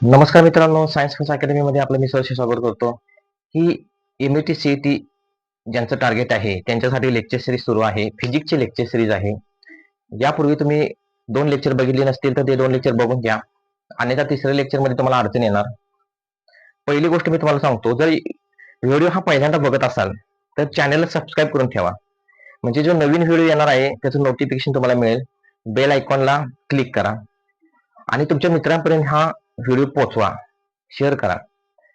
नमस्कार मित्रांनो, science first अकॅडमीमध्ये आपलं मी सहर्ष स्वागत करतो. ही एमएटी सीईटी ज्यांचं टार्गेट आहे त्यांच्यासाठी लेक्चर सिरीज सुरू आहे. फिजिक्सची लेक्चर सिरीज आहे. यापूर्वी तुम्ही 2 लेक्चर बघितले नसतील तर ते 2 लेक्चर बघून घ्या. अन्यथा तिसऱ्या लेक्चरमध्ये तुम्हाला अडचण येणार. पहिली गोष्ट मी तुम्हाला सांगतो, जर व्हिडिओ हा पहिल्यांदा बघत असाल तर चॅनलला सबस्क्राईब करून ठेवा. म्हणजे जो नवीन व्हिडिओ येणार आहे त्याचं नोटिफिकेशन तुम्हाला मिळेल. बेल आयकॉनला क्लिक करा आणि तुमच्या मित्रांपर्यंत हा व्हिडिओ पोहोचवा, शेअर करा.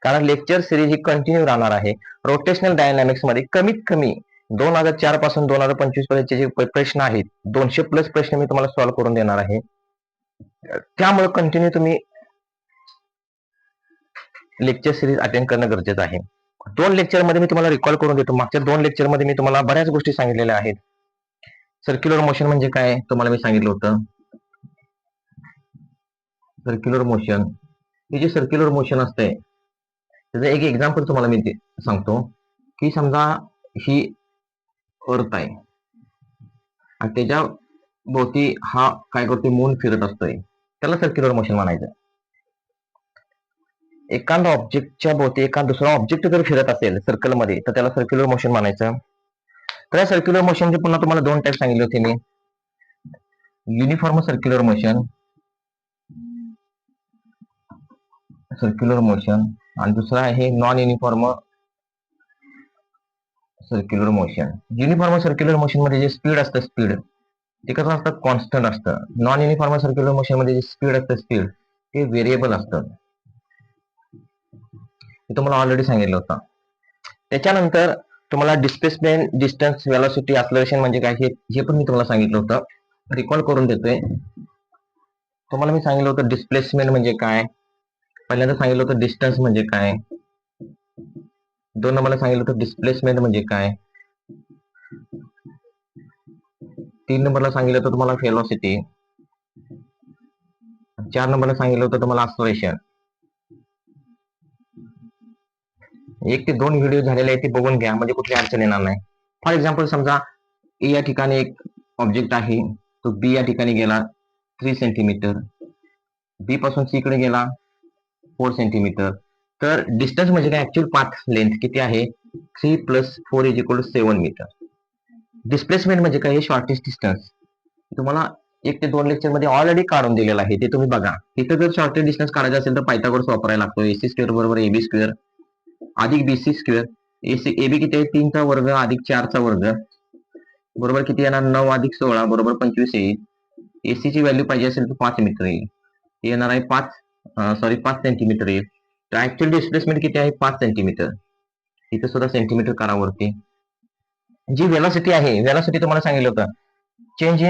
कारण लेक्चर सिरीज ही कंटिन्यू राहणार आहे. रोटेशनल डायनॅमिक्स मध्ये कमीत कमी 2004 पासून 2025 पर्यंतचे जे प्रश्न आहेत, 200 प्लस प्रश्न मी तुम्हाला सॉल्व्ह करून देणार आहे. त्यामुळे कंटिन्यू तुम्ही लेक्चर सिरीज अटेंड करणं गरजेचं आहे. 2 लेक्चर मध्ये मी तुम्हाला रिकॉल करून देतो. मागच्या 2 लेक्चर मध्ये मी तुम्हाला बऱ्याच गोष्टी सांगितलेल्या आहेत. सर्क्युलर मोशन म्हणजे काय तुम्हाला मी सांगितलं होतं. सर्क्युलर मोशन, हे जे सर्क्युलर मोशन असते त्याचं एक एक्झाम्पल तुम्हाला मी सांगतो की समजा ही अर्थ आहे आणि त्याच्या भोवती हा काय करतोय, मून फिरत असतोय, त्याला सर्क्युलर मोशन म्हणायचं. एखादा ऑब्जेक्टच्या भोवती एखादा दुसरा ऑब्जेक्ट जर फिरत असेल सर्कल मध्ये तर त्याला सर्क्युलर मोशन म्हणायचं. तर सर्क्युलर मोशनचे पुन्हा तुम्हाला 2 टाईप सांगितले होते मी. युनिफॉर्म सर्क्युलर मोशन, आणि दुसरा आहे non uniform circular motion. Uniform circular motion मध्ये जे स्पीड असतं, स्पीड ते कसं असतं, कॉन्स्टंट असतं. नॉन युनिफॉर्म सर्क्युलर मोशन मध्ये जे स्पीड असतं, स्पीड ते व्हेरिएबल असतं. हे तुम्हाला ऑलरेडी सांगितलं होतं. त्याच्यानंतर तुम्हाला डिस्प्लेसमेंट, डिस्टन्स, व्हेलॉसिटी, एक्सेलरेशन म्हणजे काय हे पण मी तुम्हाला सांगितलं होतं. रिकॉल करून देतोय. तुम्हाला मी सांगितलं होतं डिस्प्लेसमेंट म्हणजे काय, पहिल्यांदा सांगितलं होतं डिस्टन्स म्हणजे काय, 2 नंबरला सांगितलं होतं डिस्प्लेसमेंट म्हणजे काय, 3 नंबरला सांगितलं होतं तुम्हाला व्हेलॉसिटी, 4 नंबरला सांगितलं होतं तुम्हाला एक्सेलरेशन. 1 ते 2 व्हिडिओ झालेले आहेत ते बघून घ्या, म्हणजे कुठली अडचण येणार नाही. फॉर एक्झाम्पल समजा ए या ठिकाणी एक ऑब्जेक्ट आहे, तो बी या ठिकाणी गेला 3 सेंटीमीटर, बी पासून सी कडे गेला 4 सेंटीमीटर. तर डिस्टन्स म्हणजे काय, ऍक्च्युअल पाथ लेंथ किती आहे, 3 + 4 = 7 मीटर. डिस्प्लेसमेंट म्हणजे काय, हे शॉर्टेस्ट डिस्टन्स तुम्हाला 1 ते 2 लेक्चर मध्ये ऑलरेडी काढून दिलेलं आहे, ते तुम्ही बघा. इथं जर शॉर्टेस्ट डिस्टन्स काढायचा असेल तर पायथागोरस वापरायला लागतो. AC स्क्वेअर बरोबर AB स्क्वेअर अधिक BC स्क्वेअर. AB किती आहे, 3 चा वर्ग अधिक 4 चा वर्ग बरोबर किती येणार, 9 अधिक 16 बरोबर 25 येईल. AC ची व्हॅल्यू पाहिजे असेल तर 5 मीटर येईल, येणार आहे 5 सेंटीमीटर येईल. तर ऍक्च्युअल डिस्प्लेसमेंट किती आहे, 5 सेंटीमीटर. इथं सुद्धा सेंटीमीटर कारावरती. जी व्हेलॉसिटी आहे, व्हेलॉसिटी तुम्हाला सांगितलं होतं, चेंज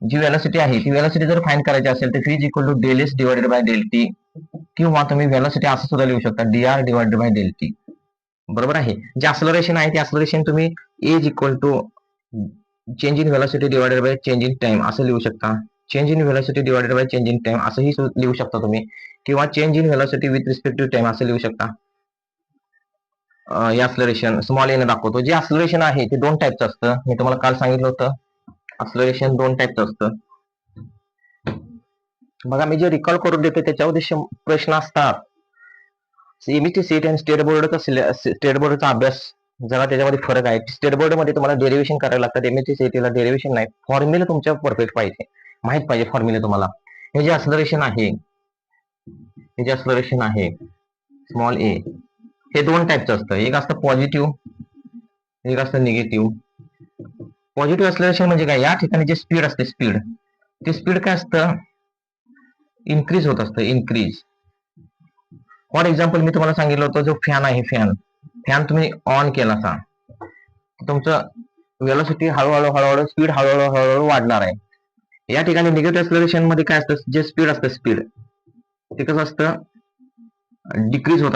जी व्हेलॉसिटी आहे ती व्हेलॉसिटी जर फाइंड करायची असेल तर v = del s divided by del t, किंवा तुम्ही व्हेलॉसिटी असं सुद्धा लिहू शकता, dr divided by del t. बरोबर आहे. जे एक्सेलरेशन आहे ते एक्सेलरेशन तुम्ही a change in velocity divided by change in time असं लिहू शकता. Change in velocity divided by change in time असंही लिहू शकता तुम्ही, किंवा change in velocity with respect to time असं लिहू शकता. एक्सेलरेशन स्मॉल एन दाखवतो. जे एक्सेलरेशन आहे ते 2 टाईपचं असतं, मी तुम्हाला काल सांगितलं होतं. एक्सेलरेशन 2 टाईपचं असतं. बघा, मी जे रिकॉल करून देतो त्याच्यामध्ये प्रश्न असतात. एमएससी सीईटी आणि स्टेट बोर्डचा अभ्यास जरा त्याच्यामध्ये फरक आहे. स्टेट बोर्ड मध्ये तुम्हाला डेरिव्हेशन करायला लागतात, एमएससी सीईटीला डेरिव्हेशन नाही. फॉर्म्युला तुमच्या परफेक्ट पाहिजे, माहित पाहिजे फॉर्म्युला तुम्हाला. हे जे एक्सेलरेशन आहे, स्मॉल ए, हे 2 टाईपचं असतं. एक असतं पॉझिटिव्ह, एक असतं निगेटिव्ह. पॉझिटिव्ह एक्सेलरेशन म्हणजे काय, या ठिकाणी जे स्पीड असते, ते स्पीड काय असतं, इन्क्रीज होत असतं, इन्क्रीज. फॉर एक्झाम्पल मी तुम्हाला सांगितलं होतं, जो फॅन आहे, फॅन तुम्ही ऑन केला असा तुमचं व्हेलॉसिटी हळूहळू स्पीड हळूहळू वाढणार आहे. या ठिकाणी निगेटिव्ह एक्सेलरेशन मध्ये काय असतं, जे स्पीड असतं, स्पीड ते कसं असतं, डिक्रीज होत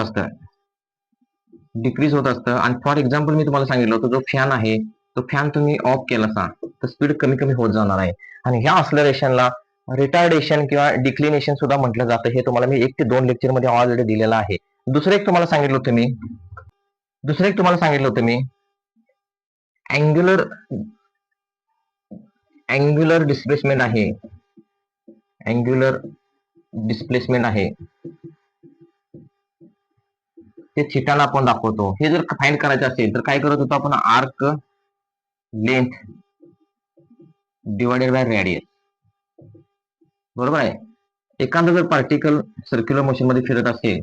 असतं. आणि फॉर एक्झाम्पल मी तुम्हाला सांगितलं होतं, जो फॅन आहे तो फॅन तुम्ही ऑफ केला असा तर स्पीड कमी कमी होत जाणार आहे. आणि ह्या एक्सेलरेशनला रिटार्डेशन किंवा डिक्लिनेशन सुद्धा म्हटलं जातं. हे तुम्हाला मी 1 ते 2 लेक्चर मध्ये ऑलरेडी दिलेलं आहे. दुसरं एक तुम्हाला सांगितलं होतं मी अँग्युलर डिस्प्लेसमेंट आहे, ते थिटाला आपण दाखवतो. हे जर फाइंड करायचं असेल तर काय करत होतो आपण, arc length divided by radius. बरोबर आहे. एखादं जर पार्टिकल सर्क्युलर मोशन मध्ये फिरत असेल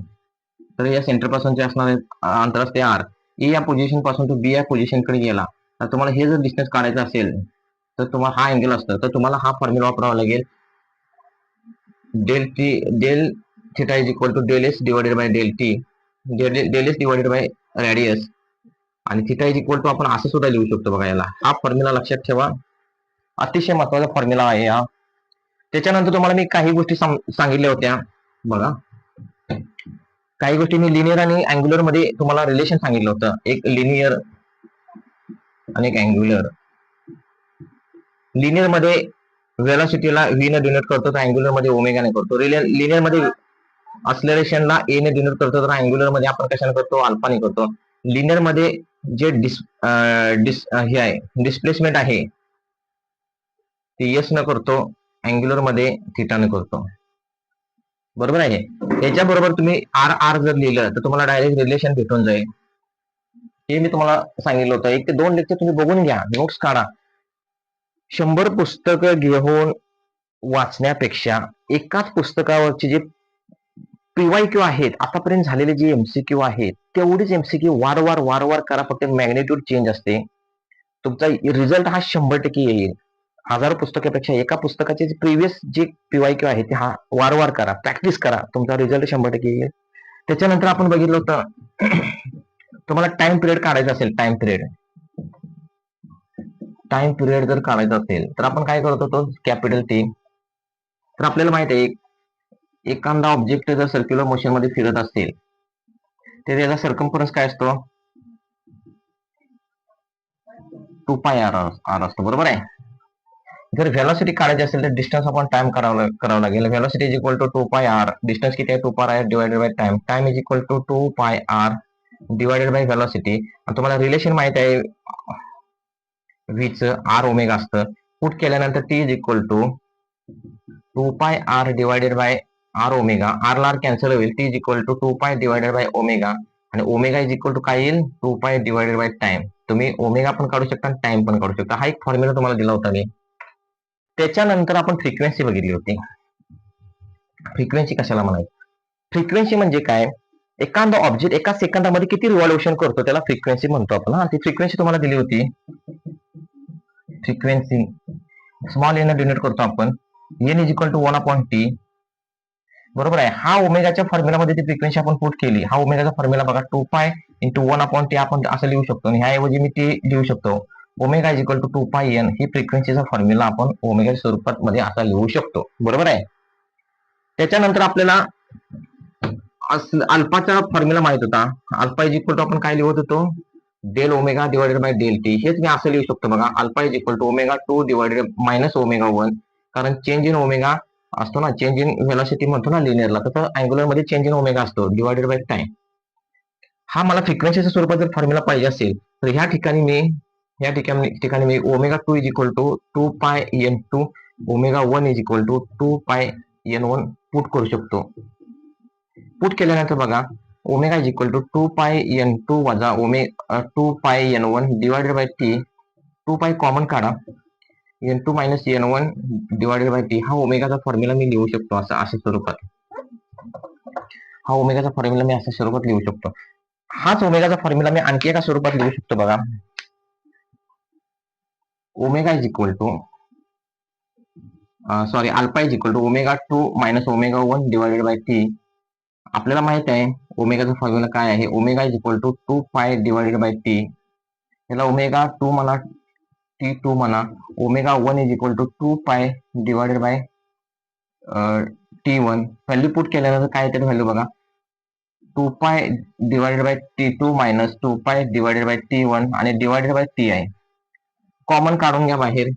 तर या सेंटर पासून जे असणारे अंतर असते आर, ए या पोझिशन पासून तो बी या पोझिशन कडे गेला तर तुम्हाला हे जर डिस्टन्स काढायचं असेल तर तुम्हाला हा अँगल असतं, तर तुम्हाला हा फॉर्म्युला वापरावा लागेल. Del theta is equal to del S divided by del T, del S divided by radius, आणि थिटा इज इक्वल टू आपण असं सुद्धा लिहू शकतो बघा. याला हा फॉर्म्युला लक्षात ठेवा, अतिशय महत्वाचा फॉर्म्युला आहे हा. त्याच्यानंतर तुम्हाला मी काही गोष्टी सांगितल्या होत्या बघा. काही गोष्टी मी लिनियर आणि अँग्युलर मध्ये तुम्हाला रिलेशन सांगितलं होतं. एक लिनियर आणि एक अँग्युलर. लिनियर मध्ये वेलॉसिटीला व्ही ने डिनोट करतो, तर अँग्युलर मध्ये ओमेगा ने करतो. लिनियर मध्ये अक्सेलरेशनला ए ने डिनोट करतो, तर अँग्युलर मध्ये आपण कशाने करतो, अल्फा ने करतो. लिनियर मध्ये जे हे आहे डिस्प्लेसमेंट आहे ते एस न करतो, अँग्युलर मध्ये थिटा ने करतो. बरोबर आहे. याच्याबरोबर तुम्ही आर आर जर लिहिलं तर तुम्हाला डायरेक्ट रिलेशन भेटून जाईल. हे मी तुम्हाला सांगितलं होतं. 1 ते 2 लेक्चर तुम्ही बघून घ्या, नोट्स काढा. 100 पुस्तकं घेऊन वाचण्यापेक्षा एकाच पुस्तकावरचे जे पीवायक्यू आहेत, आतापर्यंत झालेले जे एमसीक्यू आहेत तेवढीच एमसीक्यू वारंवार वारंवार करा. फक्त मॅग्निट्यूड चेंज असते. तुमचा रिझल्ट हा 100% येईल. 1000 पुस्तकापेक्षा एका पुस्तकाचे प्रिव्हियस जे पीवायक्यू आहे ते हा वारंवार करा, प्रॅक्टिस करा, तुमचा रिझल्ट 100% येईल. त्याच्यानंतर आपण बघितलं होतं तुम्हाला टाइम पिरियड काढायचा असेल, टाइम पिरियड जर काढायचा असेल तर आपण काय करत होतो, कॅपिटल टी. तर आपल्याला माहित आहे एखादा ऑब्जेक्ट जर सर्क्युलर मोशन मध्ये फिरत असेल तर त्याचा सर्कम्फरन्स काय असतो, 2 पाय आर असतो. बरोबर आहे. जर व्हेलॉसिटी काढायची असेल तर डिस्टन्स आपण टाइम करावं लागेल. Velocity is equal to 2 pi R. Distance किती आहे, 2 pi R divided by time. Time is equal to 2 pi R divided by velocity. तुम्हाला रिलेशन माहित आहे व्हीच आर ओमेगा असतं. पुट केल्यानंतर T is equal to 2 pi R divided by R omega. R ला R cancel होईल. T is equal to 2 pi divided by omega, आणि omega is equal to काय येईल, 2 पाय डिवायडेड बाय टाइम. तुम्ही omega पण काढू शकता आणि टाइम पण काढू शकता. हा एक फॉर्म्युला तुम्हाला दिला होता मी. त्याच्यानंतर आपण फ्रिक्वेन्सी बघितली होती. फ्रिक्वेन्सी कशाला म्हणायची, फ्रिक्वेन्सी म्हणजे काय, एखादा ऑब्जेक्ट एका सेकंदामध्ये किती रिव्हॉल्युशन करतो त्याला फ्रिक्वेन्सी म्हणतो आपण. ती फ्रिक्वेन्सी तुम्हाला दिली होती. फ्रिक्वेन्सी स्मॉल एन डिनोट करतो आपण, N is equal to 1/t. बरोबर आहे. हा ओमेगाच्या फॉर्म्युलामध्ये ती फ्रिक्वेन्सी आपण पुट केली. हा ओमेगाचा फॉर्म्युला बघा, 2 पाय इंटू 1/t आपण असं लिहू शकतो, आणि ह्याऐवजी मी टी लिहू शकतो. Omega is equal to 2 pi N, ही फ्रिक्वेन्सीचा फॉर्म्युला आपण ओमेगा स्वरूपात मध्ये असा लिहू शकतो. बरोबर आहे. त्याच्यानंतर आपल्याला अल्फाचा फॉर्म्युला माहित होता. अल्फा इज इक्वल टू आपण काय लिहत होतो, del omega divided by del T. हेच मी असं लिहू शकतो बघा, alpha is equal to omega 2 divided minus omega 1. कारण चेंज इन ओमेगा असतो ना, चेंज इन व्हेलॉसिटी म्हणतो ना लिनियरला, तसं अँग्युलर मध्ये चेंज इन ओमेगा असतो डिवायडेड बाय टाइम. हा मला फ्रिक्वेन्सीच्या स्वरूपात जर फॉर्म्युला पाहिजे असेल तर ह्या ठिकाणी मी omega 2 is equal to 2 pi N 2 omega 1 is equal to 2 pi N 1 put करू शकतो. पुट केल्यानंतर बघा, omega is equal to 2 pi N 2 वजा 2 pi N 1 divided by T. 2 pi common काढा, N 2 minus N 1 divided by T. हा ओमेगाचा formula मी लिहू शकतो अशा स्वरूपात. हा ओमेगाचा फॉर्म्युला मी अशा स्वरूपात लिहू शकतो. हाच ओमेगाचा फॉर्म्युला मी आणखी एका स्वरूपात लिहू शकतो बघा. Omega is equal to alpha is equal to omega 2 minus omega 1 divided by T. आपल्याला माहित आहे ओमेगाचा फॉर्म्युला काय आहे, omega is equal to 2 pi divided by T. याला ओमेगा 2 म्हणा, T2 म्हणा. Omega 1 is equal to 2 pi divided bye T1. Value put केल्यानंतर काय येते व्हॅल्यू बघा, 2 pi divided bye T2 minus 2 pi divided bye T1 आणि डिवायडेड बाय Ti. कॉमन काढून घ्या बाहेर.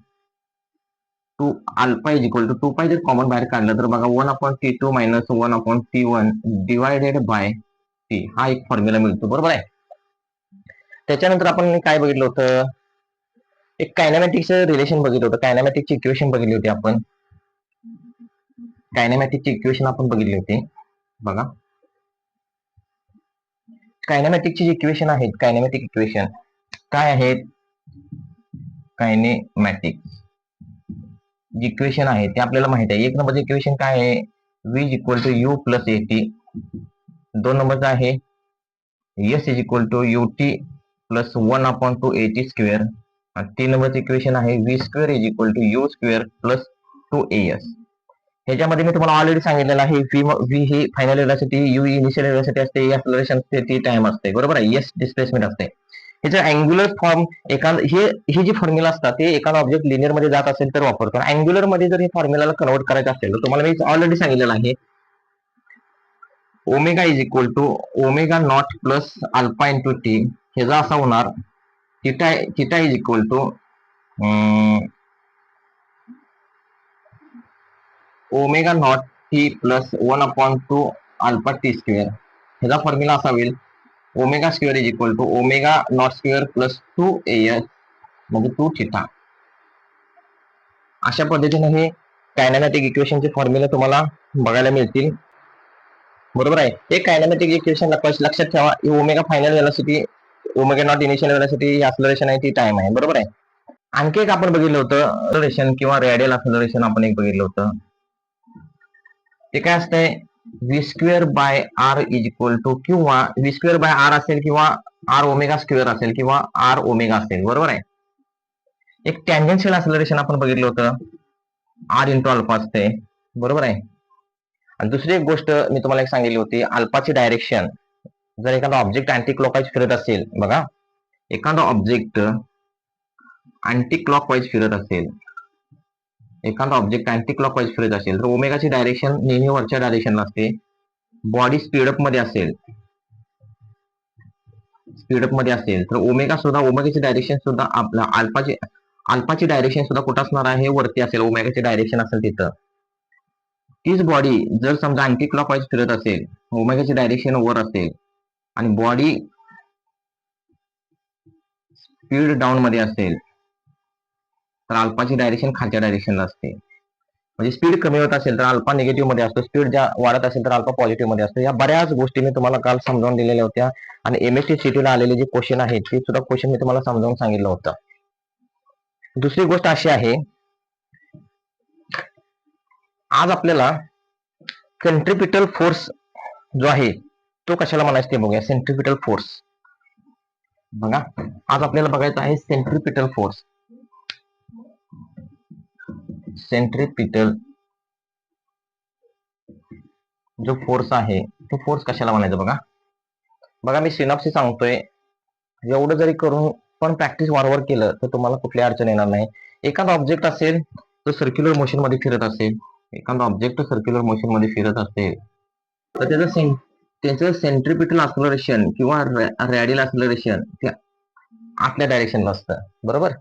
2 अल्फा इज इक्वल टू 2 पाय जर कॉमन बाहेर काढलं तर बघा 1/T2 minus 1/T1 divided by T. हा एक फॉर्म्युला मिळतो. बरोबर आहे. त्याच्यानंतर आपण काय बघितलं होतं, एक कायनॅमॅटिक्सचं रिलेशन बघितलं होतं. कायनॅमॅटिकची इक्वेशन बघितली होती आपण. कायनॅमॅटिकची इक्वेशन आपण बघितली होती बघा. कायनेमॅटिकची जी इक्वेशन आहेत, कायनेमॅटिक इक्वेशन काय आहेत? कायनेमॅटिक जी इक्वेशन आहे ते आपल्याला माहित आहे. एक नंबरचं इक्वेशन काय आहे? v is equal to u plus a t. 2 नंबरचं आहे s is equal to ut plus 1/2 at square. आणि 3 नंबरचं इक्वेशन आहे v square is equal to u square plus 2as. ह्याच्यामध्ये मी तुम्हाला ऑलरेडी सांगितलेलं आहे v ही final velocity, u initial velocity असते, एक्सेलरेशन असते, टी टाइम असते, बरोबर आहे. s डिस्प्लेसमेंट असते. ह्याचं अँग्युलर फॉर्म हे जी फॉर्म्युला असतात ते एखादा ऑब्जेक्ट लिनियर मध्ये जात असेल तर वापरतो. अँग्युलर मध्ये जर हे फॉर्म्युलाला कन्वर्ट करायचं असेल तर तुम्हाला मी ऑलरेडी सांगितलेलं आहे omega is equal to omega naught plus alpha into T. ह्याचा असा होणार theta is equal to omega naught T plus 1/2 alpha T square. ह्याचा फॉर्म्युला असा होईल omega square is equal to omega naught square plus 2as म्हणजे 2 theta. अशा पद्धतीने हे कायनेमॅटिक इक्वेशनचे फॉर्म्युला तुम्हाला बघायला मिळतील, बरोबर आहे. हे कायनेमॅटिक इक्वेशन लक्षात ठेवा. Omega final velocity, omega naught initial velocity, acceleration आहे, ती टाइम आहे, बरोबर आहे. आणखी एक आपण बघितलं होतं एक्सेलरेशन किंवा रेडियल एक्सेलरेशन आपण एक बघितलं होतं. ते काय असतंय? V square by R is equal to, किंवा व्ही स्क्वेअर बाय आर असेल किंवा आर ओमेगा स्क्वेअर असेल किंवा आर ओमेगा असेल, बरोबर आहे. एक टँजेन्शियल एक्सेलरेशन आपण बघितलं होतं, आर इंटू अल्फा असते, बरोबर आहे. आणि दुसरी एक गोष्ट मी तुम्हाला एक सांगितली होती, अल्फाची डायरेक्शन. जर एखादा ऑब्जेक्ट अँटी क्लॉकवाईज फिरत असेल, बघा एखादा ऑब्जेक्ट अँटी क्लॉकवाईज फिरत असेल, एखादा ऑब्जेक्ट अँटी क्लॉकवाईज फिरत असेल तर ओमेगाची डायरेक्शन नेहमी वरच्या डायरेक्शनला असते. बॉडी स्पीडअप मध्ये असेल तर ओमेगाची डायरेक्शन सुद्धा आपला अल्फाची डायरेक्शन सुद्धा कुठं असणार आहे? वरती असेल. ओमेगाची डायरेक्शन असेल तिथं. तीच बॉडी जर समजा अँटी क्लॉकवाईज फिरत असेल, ओमेगाची डायरेक्शन वर असेल आणि बॉडी स्पीड डाऊन मध्ये असेल तर अल्फाची डायरेक्शन खालच्या डायरेक्शनला असते. म्हणजे स्पीड कमी होत असेल तर अल्फा निगेटिव्ह मध्ये असतो, स्पीड ज्या वाढत असेल तर अल्फा पॉझिटिव्ह मध्ये असतो. या बऱ्याच गोष्टी मी तुम्हाला काल समजावून दिलेल्या होत्या. आणि एमएसटी सीटीला आलेले जे क्वेश्चन आहेत ते सुद्धा क्वेश्चन मी तुम्हाला समजावून सांगितलं होतं. दुसरी गोष्ट अशी आहे, आज आपल्याला सेंट्रिपिटल फोर्स जो आहे तो कशाला म्हणायचं ते बघूया. सेंट्रिपिटल फोर्स बघा, आज आपल्याला बघायचं आहे सेंट्रिपिटल फोर्स. सेंट्रिपिटल जो फोर्स आहे तो फोर्स कशाला म्हणायचं बघा मी सिनॉप्सिस सांगतोय. एवढं जरी करून पण प्रॅक्टिस वारंवार केलं तर तुम्हाला कुठली अडचण येणार नाही. एखादा ऑब्जेक्ट असेल तो सर्क्युलर मोशन मध्ये फिरत असेल, एखादा ऑब्जेक्ट सर्क्युलर मोशन मध्ये फिरत असेल तर त्याचं सेंट्रिपिटल एक्सेलरेशन किंवा रॅडियल एक्सेलरेशन ते आतल्या डायरेक्शनला असतं, बरोबर.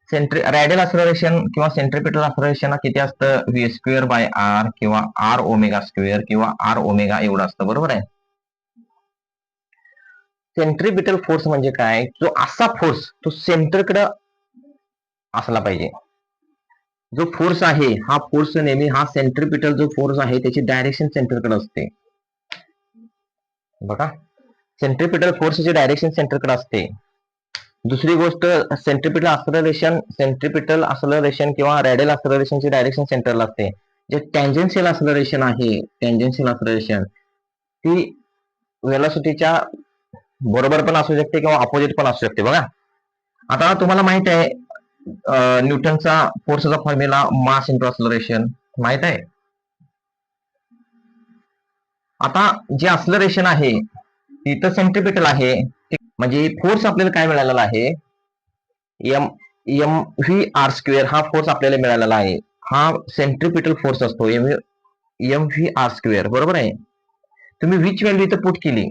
रॅडियल एक्सेलरेशन किंवा सेंट्रिपिटल एक्सेलरेशन किती असतं? व्ही स्क्वेअर बाय आर किंवा आर ओमेगा स्क्वेअर किंवा आर ओमेगा एवढं असतं, बरोबर आहे. सेंट्रिपिटल फोर्स म्हणजे काय? जो असा फोर्स तो सेंटरकडे असला पाहिजे. जो फोर्स आहे हा फोर्स नेहमी हा सेंट्रिपिटल जो फोर्स आहे त्याची डायरेक्शन सेंटरकडे असते. बघा, सेंट्रिपिटल फोर्सची डायरेक्शन सेंटरकडे असते. दुसरी गोष्ट, सेंट्रिपिटल एक्सेलरेशन किंवा रॅडियल एक्सेलरेशनची डायरेक्शन सेंटरला असते. जे टँजेन्शियल एक्सेलरेशन आहे, टँजेन्शियल एक्सेलरेशन ती व्हेलॉसिटीच्या बरोबर पण असू शकते किंवा अपोजिट पण असू शकते. बघा, आता तुम्हाला माहित आहे न्यूटनचा फोर्सचा फॉर्म्युला मास इंटू एक्सेलरेशन माहित आहे. आता जे एक्सेलरेशन आहे तिथं सेंट्रिपिटल आहे, म्हणजे फोर्स आपल्याला काय मिळालेला आहे? एम व्ही आर स्क्वेअर हा फोर्स आपल्याला मिळालेला आहे. हा सेंट्रिपिटल फोर्स असतो एम व्ही आर स्क्वेअर, बरोबर आहे. तुम्ही विच व्हॅल्यू इथं पुट केली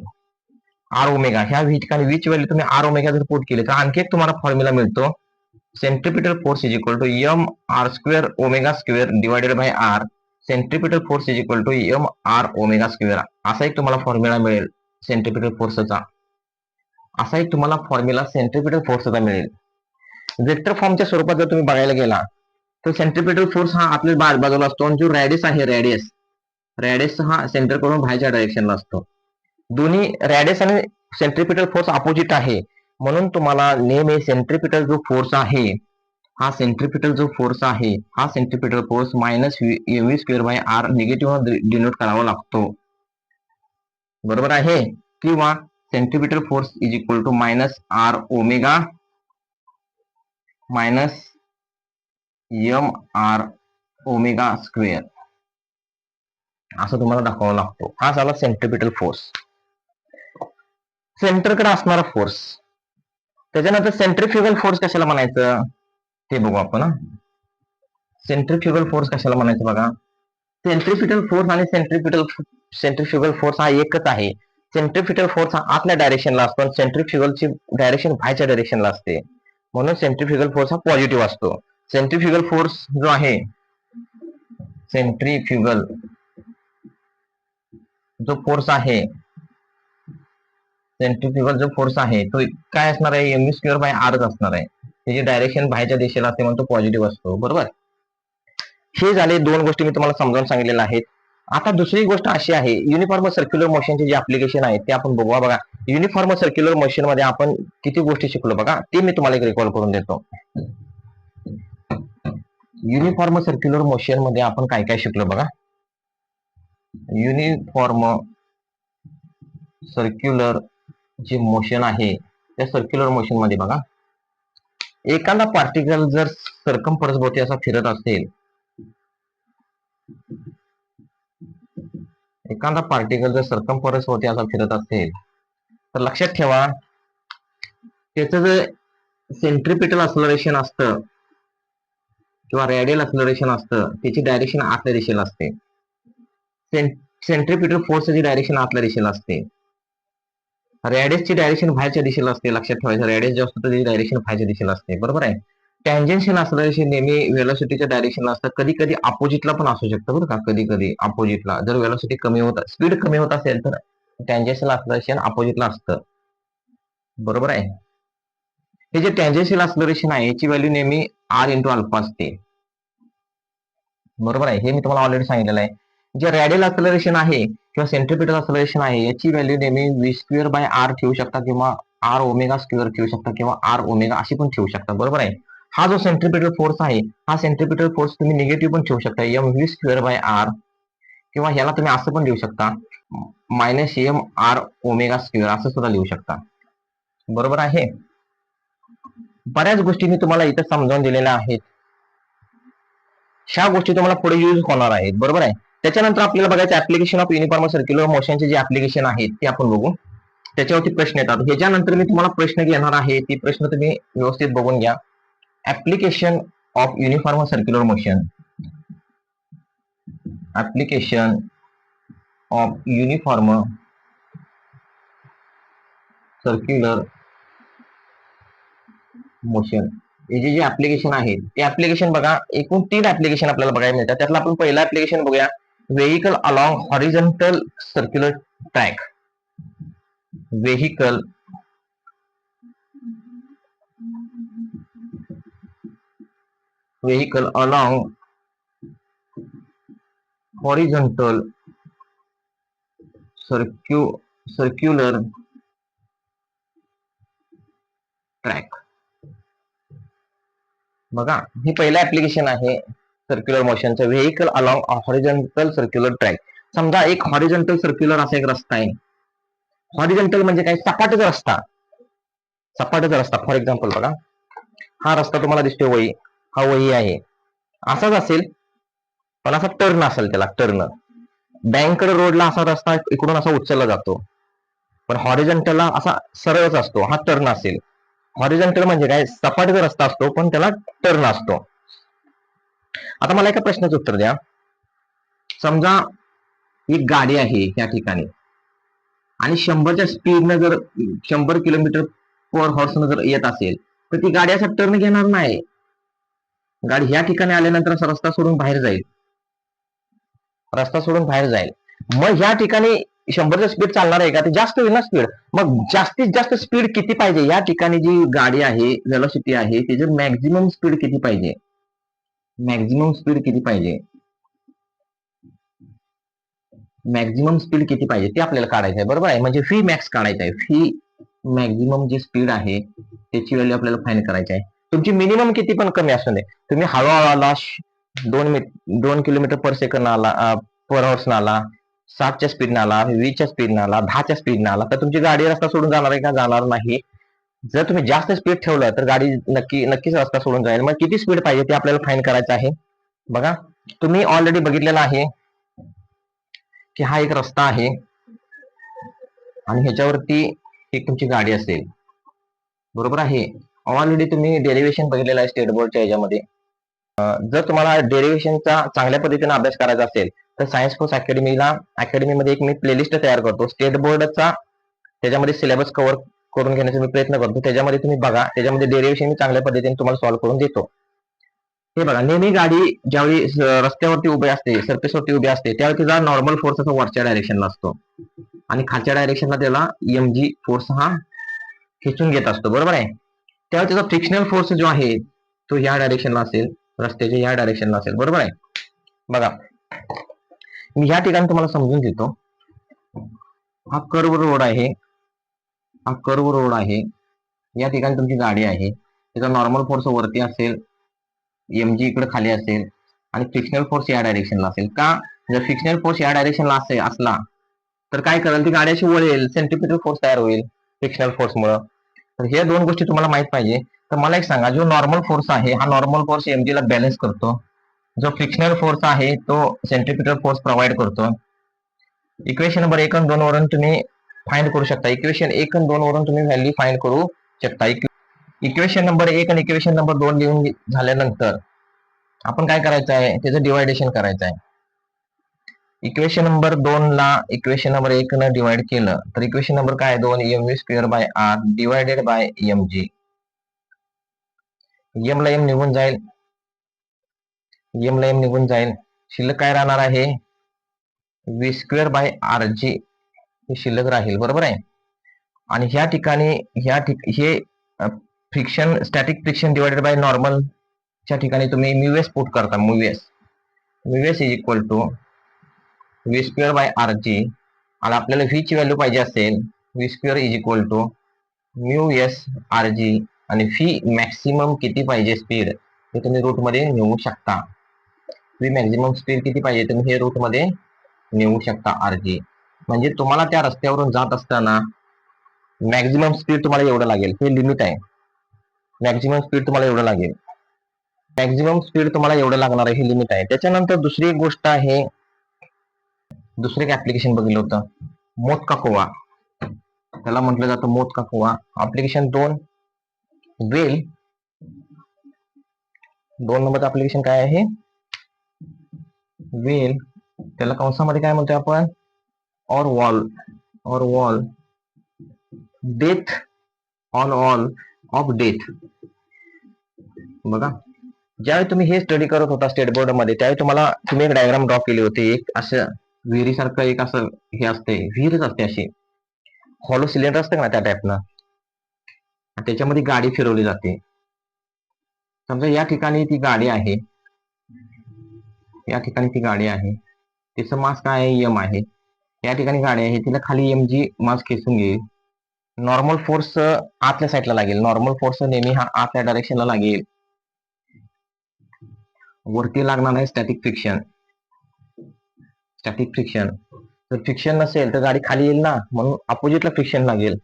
आर ओमेगा, ह्या ठिकाणी विच व्हॅल्यू तुम्ही आर ओमेगा जर पुट केली तर आणखी एक तुम्हाला फॉर्म्युला मिळतो. Centripetal force is equal to M R square omega square divided by R. Centripetal force is equal to M R omega square असा एक तुम्हाला फॉर्म्युला मिळेल सेंट्रिपिटल फोर्सचा. असा एक तुम्हाला फॉर्म्युला सेंट्रिपिटल फोर्सचा मिळेल. वेक्टर फॉर्मच्या स्वरूपात जर तुम्ही बघायला गेला तर सेंट्रिपिटल फोर्स हा आपल्या बाजूला असतो आणि जो रॅडियस आहे रॅडियस हा सेंटर करून बाहेरच्या डायरेक्शनला असतो. दोन्ही रॅडियस आणि सेंट्रिपिटल फोर्स अपोजिट आहे, म्हणून तुम्हाला नेहमी सेंट्रिपिटल जो फोर्स आहे, हा सेंट्रिपिटल जो फोर्स आहे, हा centripetal force minus mv square by R negative denote करावा लागतो, बरोबर आहे. किंवा centripetal force is equal to minus R omega minus M R omega square, असं तुम्हाला दाखवावं लागतो. हा झाला सेंट्रिपिटल फोर्स, सेंटरकडे असणारा फोर्स. त्याच्यानंतर सेंट्रिफ्युगल फोर्स कशाला म्हणायचं ते बघू आपण. सेंट्रिफ्युगल फोर्स कशाला म्हणायचं बघा. सेंट्रिपिटल फोर्स आणि सेंट्रिफ्युगल फोर्स हा एकच आहे. सेंट्रिपिटल फोर्स हा आतल्या डायरेक्शनला असतो आणि सेंट्रिफ्युगलची डायरेक्शन बाहेरच्या डायरेक्शनला असते, म्हणून सेंट्रिफ्युगल फोर्स हा पॉझिटिव्ह असतो. सेंट्रिफ्युगल फोर्स जो आहे, सेंट्रिफ्युगल जो फोर्स आहे, सेंट्रिफ्युगल जो फोर्स आहे तो काय असणार आहे, mv स्क्वेअर बाय आरच असणार आहे. त्याची डायरेक्शन बाहेरच्या दिशेला असते म्हणून तो पॉझिटिव्ह असतो, बरोबर. हे झाले दोन गोष्टी मी तुम्हाला समजावून सांगितलेल्या आहेत. आता दुसरी गोष्ट अशी आहे, युनिफॉर्म सर्क्युलर मोशनचे जे ऍप्लिकेशन आहेत ते आपण बघूया. बघा, युनिफॉर्म सर्क्युलर मोशन मध्ये आपण किती गोष्टी शिकलो बघा, ते मी तुम्हाला एक रिकॉल करून देतो. युनिफॉर्म सर्क्युलर मोशन मध्ये आपण काय काय शिकलो बघा. युनिफॉर्म सर्क्युलर जे मोशन आहे, त्या सर्क्युलर मोशन मध्ये बघा, एखादा पार्टिकल जर सर्कमफरन्स भोवती असा फिरत असेल, एखादा पार्टिकल जर सर्कमफरन्स भोवती असा फिरत असेल, तर लक्षात ठेवा त्याचं जे सेंट्रिपिटल एक्सलरेशन असतं किंवा रेडियल एक्सलरेशन असतं, त्याची डायरेक्शन आतल्या दिशेला असते. सेंट्रिपिटल फोर्सची डायरेक्शन आतल्या दिशेला असते. रॅडियसची डायरेक्शन बाहेरच्या दिशेला असते. लक्षात ठेवायचं, रॅडियस जे असतं त्याची डायरेक्शन बाहेरच्या दिशेला असते, बरोबर आहे. टँजेन्शियल एक्सलरेशन नेहमी व्हेलॉसिटीच्या डायरेक्शनला असतं, कधी कधी अपोजिटला पण असू शकतं बरं का. कधी कधी अपोजिटला जर व्हेलॉसिटी कमी होत, स्पीड कमी होत असेल तर टँजेन्शियल एक्सलरेशन अपोजिटला असतं, बरोबर आहे. हे जे टँजेन्शियल एक्सलरेशन आहे याची व्हॅल्यू नेहमी आर इंटू अल्फा असते, बरोबर आहे. हे मी तुम्हाला ऑलरेडी सांगितलेलं आहे. जे रॅडियल एक्सलरेशन आहे किंवा सेंट्रिपिटल एक्सलरेशन आहे याची व्हॅल्यू नेहमी व्ही स्क्वेअर बाय आर ठेवू शकता किंवा आर ओमेगा स्क्वेअर ठेवू शकता किंवा आर ओमेगा अशी पण ठेवू शकता, बरोबर आहे. हा जो सेंट्रिपिटल फोर्स आहे, हा सेंट्रिपिटल फोर्स तुम्ही निगेटिव्ह पण ठेवू शकता, M V square by R, किंवा ह्याला तुम्ही असं पण लिहू शकता, minus M R omega square असं सुद्धा लिहू शकता, बरोबर आहे. बऱ्याच गोष्टी मी तुम्हाला इथं समजावून दिलेल्या आहेत. ह्या गोष्टी तुम्हाला पुढे यूज होणार आहेत, बरोबर आहे. त्याच्यानंतर आपल्याला बघायचं ऍप्लिकेशन ऑफ युनिफॉर्म सर्क्युलर मोशनचे जे ऍप्लिकेशन आहेत ते आपण बघू. त्याच्यावरती प्रश्न येतात. ह्याच्यानंतर मी तुम्हाला प्रश्न घेणार आहे, ती प्रश्न तुम्ही व्यवस्थित बघून घ्या. Application of uniform circular motion, application of uniform circular motion, हे जे ऍप्लिकेशन आहे ते ऍप्लिकेशन बघा, एकूण 3 ऍप्लिकेशन आपल्याला बघायला मिळतात. त्यातलं आपण पहिलं ऍप्लिकेशन बघूया, vehicle along horizontal circular track. Vehicle along horizontal circular track. बघा, हे पहिलं ऍप्लिकेशन आहे सर्क्युलर मोशनचं, vehicle along horizontal circular track. समजा एक हॉरिझॉन्टल सर्क्युलर असा एक रस्ता आहे. हॉरिझॉन्टल म्हणजे काय, सपाटच रस्ता, सपाटच रस्ता. फॉर एक्झाम्पल बघा, हा रस्ता तुम्हाला दिसतोय वही, हा वही आहे, असाच असेल पण असा टर्न असेल, त्याला टर्न. बँककडे रोडला असा रस्ता इकडून असा उचलला जातो, पण हॉरिझॉन्टलला असा सरळच असतो, हा टर्न असेल. हॉरिझॉन्टल म्हणजे काय, सपाटचा रस्ता असतो पण त्याला टर्न असतो. आता मला एका प्रश्नाचं उत्तर द्या. समजा एक गाडी आहे या ठिकाणी आणि 100च्या स्पीडनं जर 100 किलोमीटर पर हॉर्सनं जर येत असेल तर ती गाडी असा टर्न घेणार नाही. गाडी ह्या ठिकाणी आल्यानंतर असा रस्ता सोडून बाहेर जाईल, रस्ता सोडून बाहेर जाईल. मग ह्या ठिकाणी 100च्या स्पीड चालणार आहे का, ते जास्त होईल ना स्पीड. मग जास्तीत जास्त स्पीड किती पाहिजे, या ठिकाणी जी गाडी आहे व्हेलॉसिटी आहे त्याची मॅक्झिमम स्पीड किती पाहिजे, मॅक्झिमम स्पीड किती पाहिजे. मॅक्झिमम स्पीड किती पाहिजे ते आपल्याला काढायचं आहे, बरोबर आहे. म्हणजे व्ही मॅक्स काढायचं आहे. व्ही मॅक्झिमम जे स्पीड आहे त्याची व्हॅल्यू आपल्याला फाइंड करायची आहे. तुमची मिनिमम किती पण कमी असू दे, तुम्ही हळूहळू आला, 2 किलोमीटर पर सेकंद आला, पर हॉर्स आला, 7च्या स्पीडने आला, 20च्या स्पीडने आला, 10च्या स्पीडने आला, तर तुमची गाडी रस्ता सोडून जाणार आहे का? जाणार नाही. जर तुम्ही जास्त स्पीड ठेवलं तर गाडी नक्कीच रस्ता सोडून जाईल. मग किती स्पीड पाहिजे ते आपल्याला फाइंड करायचं आहे. बघा, तुम्ही ऑलरेडी बघितलेला आहे की हा एक रस्ता आहे आणि ह्याच्यावरती एक तुमची गाडी असेल, बरोबर आहे. ऑलरेडी तुम्ही डेरिव्हेशन बघितलेलं आहे स्टेट बोर्डच्या ह्याच्यामध्ये. जर तुम्हाला डेरिव्हेशनचा चांगल्या पद्धतीने अभ्यास करायचा असेल तर सायन्स फोर्स अकॅडमीमध्ये एक मी प्लेलिस्ट तयार करतो स्टेट बोर्डचा, त्याच्यामध्ये सिलेबस कव्हर करून घेण्याचा मी प्रयत्न करतो. त्याच्यामध्ये तुम्ही बघा, त्याच्यामध्ये डेरिव्हेशन मी चांगल्या पद्धतीने तुम्हाला सॉल्व्ह करून देतो. हे बघा, नेहमी गाडी ज्यावेळी रस्त्यावरती उभी असते, सरफेसवरती उभी असते, त्यावेळी तिचा नॉर्मल फोर्स असा वरच्या डायरेक्शनला असतो आणि खालच्या डायरेक्शनला त्याला एमजी फोर्स हा खेचून घेत असतो, बरोबर आहे. त्यावेळी त्याचा फ्रिक्शनल फोर्स जो आहे तो ह्या डायरेक्शनला असेल, रस्त्याच्या ह्या डायरेक्शनला असेल, बरोबर आहे. बघा, मी ह्या ठिकाणी तुम्हाला समजून देतो. हा कर्व रोड आहे, हा कर्व रोड आहे. या ठिकाणी तुमची गाडी आहे, त्याचा नॉर्मल फोर्स वरती असेल, एमजी इकडे खाली असेल आणि फ्रिक्शनल फोर्स या डायरेक्शनला असेल. का? जर फ्रिक्शनल फोर्स या डायरेक्शनला असला तर काय करेल, ती गाडी अशी वळेल, सेंट्रिपिटल फोर्स तयार होईल फ्रिक्शनल फोर्समुळे. तर हे दोन गोष्टी तुम्हाला माहित पाहिजे. तर मला एक सांगा, जो नॉर्मल फोर्स आहे हा नॉर्मल फोर्स एमजी ला बॅलन्स करतो, जो फ्रिक्शनल फोर्स आहे तो सेंट्रिपिटल फोर्स प्रोव्हाइड करतो. इक्वेशन नंबर 1 आणि 2 वरून तुम्ही फाइंड करू शकता. इक्वेशन 1 आणि 2 वरून तुम्ही व्हॅल्यू फाइंड करू शकता. इक्वेशन नंबर 1 आणि इक्वेशन नंबर 2 लिहून झाल्यानंतर आपण काय करायचं आहे, त्याचं डिवायडेशन करायचं आहे. इक्वेशन नंबर 2 ला इक्वेशन नंबर 1 न डिवाइड केलं तर इक्वेशन नंबर काय, 2 mv square by R divided by mg. M ला एम निघून जाईल, एम ला एम निघून जाईल, शिल्लक काय राहणार आहे, v square by r g हे शिल्लक राहील, बरोबर आहे. आणि ह्या ठिकाणी हे friction, static friction divided by normal च्या ठिकाणी तुम्ही म्यूएस पुट करता. Mu s is equal to v square by r g, आणि आपल्याला व्ही ची व्हॅल्यू पाहिजे असेल, v square is equal to mu s r g, आणि व्ही मॅक्सिमम किती पाहिजे स्पीड हे तुम्ही रूट मध्ये नेऊ शकता. व्ही मॅक्सिमम स्पीड किती पाहिजे तुम्ही हे रूट मध्ये नेऊ शकता आर जी. म्हणजे तुम्हाला त्या रस्त्यावरून जात असताना मॅक्झिमम स्पीड तुम्हाला एवढं लागेल, हे लिमिट आहे. मॅक्झिमम स्पीड तुम्हाला एवढं लागेल, मॅक्झिमम स्पीड तुम्हाला एवढं लागणार आहे, हे लिमिट आहे. त्याच्यानंतर दुसरी एक गोष्ट आहे, दुसरं एक ऍप्लिकेशन बघितलं होतं, मोत का कुवा, त्याला म्हटलं जातं मोत का कुवा. ऍप्लिकेशन 2 वेल, 2 नंबरचं ऍप्लिकेशन काय आहे, वेल, त्याला कंसामध्ये काय म्हणतोय आपण, और wall death on all of death. बघा, ज्यावेळी तुम्ही हे स्टडी करत होता स्टेट बोर्ड मध्ये, त्यावेळी तुम्ही एक डायग्राम ड्रॉ केली होती. एक असं विहिरीसारखं एक असं हे असते, विहीरच असते अशी, हॉलो सिलेंडर असतं ना त्या टाईपनं, त्याच्यामध्ये गाडी फिरवली जाते. समजा या ठिकाणी ती गाडी आहे, या ठिकाणी ती गाडी आहे, तिचं मास काय आहे, एम आहे. या ठिकाणी गाडी आहे, तिला खाली एम जी मास खेचून घेईल. नॉर्मल फोर्स आतल्या साईडला लागेल, नॉर्मल फोर्स नेहमी हा आतल्या डायरेक्शनला लागेल. वरती लागणार आहे स्टॅटिक फ्रिक्शन. जर फ्रिक्शन नसेल तर गाडी खाली येईल ना, म्हणून अपोजिटला फ्रिक्शन लागेल.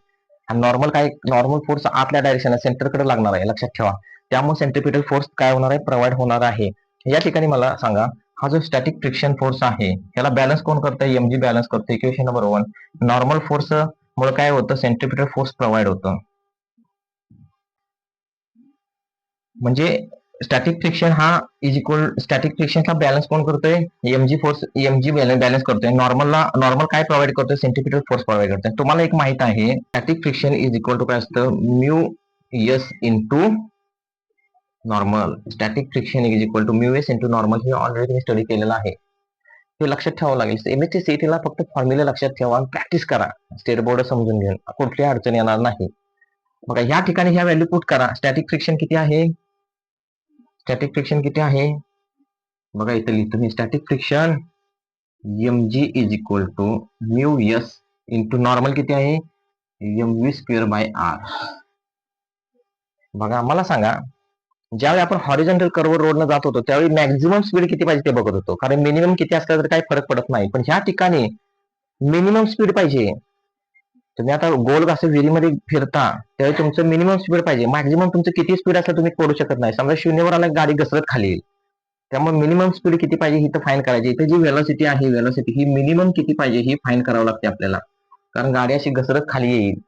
आणि नॉर्मल फोर्स आतल्या डायरेक्शन सेंटरकडे लागणार आहे, लक्षात ठेवा. त्यामुळे सेंट्रिपिटल फोर्स काय होणार आहे, प्रोव्हाइड होणार आहे. या ठिकाणी मला सांगा, हा जो स्टॅटिक फ्रिक्शन फोर्स आहे त्याला बॅलन्स कोण करतोय, एमजी बॅलन्स करतो. इक्वेशन नंबर 1, नॉर्मल फोर्स मुळे काय होतं, सेंट्रिपिटल फोर्स प्रोव्हाइड होतं. म्हणजे स्टॅटिक फ्रिक्शन हा स्टॅटिक फ्रिक्शनचा बॅलन्स कोण करतोय, एमजी बॅलन्स करतोय. नॉर्मल काय प्रोव्हाइड करतोय, सेंट्रिपिटल फोर्स प्रोव्हाइड करतोय. तुम्हाला एक माहित आहे, static friction is equal to काय असतं, mu s into normal. Static friction is equal to mu s into normal, हे ऑलरेडी मी स्टडी केलेलं आहे, हे लक्षात ठेवावं लागेल. एमएससी सीईटीला फक्त फॉर्म्युला लक्षात ठेवा, प्रॅक्टिस करा, स्टेट बोर्ड समजून घेऊन कुठली अडचण येणार नाही. बघा, या ठिकाणी ह्या व्हॅल्यू पुट करा. स्टॅटिक फ्रिक्शन किती आहे, बघा इथे लिहितो मी, static friction m g is equal to mu s into normal किती आहे M V square by r. बघा मला सांगा, ज्यावेळी आपण हॉरिझॉन्टल कर्व रोडनं जात होतो त्यावेळी मॅक्झिमम स्पीड किती पाहिजे ते बघत होतो, कारण मिनिमम किती असलं तर काही फरक पडत नाही. पण ह्या ठिकाणी मिनिमम स्पीड पाहिजे. तुम्ही आता गोल असं विहिरीमध्ये फिरता त्यावेळी तुमचं मिनिमम स्पीड पाहिजे. मॅक्झिमम तुमचं किती स्पीड असलं तुम्ही करू शकत नाही. समजा शून्यवर आला गाडी घसरत खाली येईल. त्यामुळे मिनिमम स्पीड किती पाहिजे ही तर फाईन करायची. इथे जी व्हेलॉसिटी आहे व्हेलॉसिटी ही मिनिमम किती पाहिजे ही फाईन करावं लागते आपल्याला, कारण गाडी अशी घसरत खाली येईल.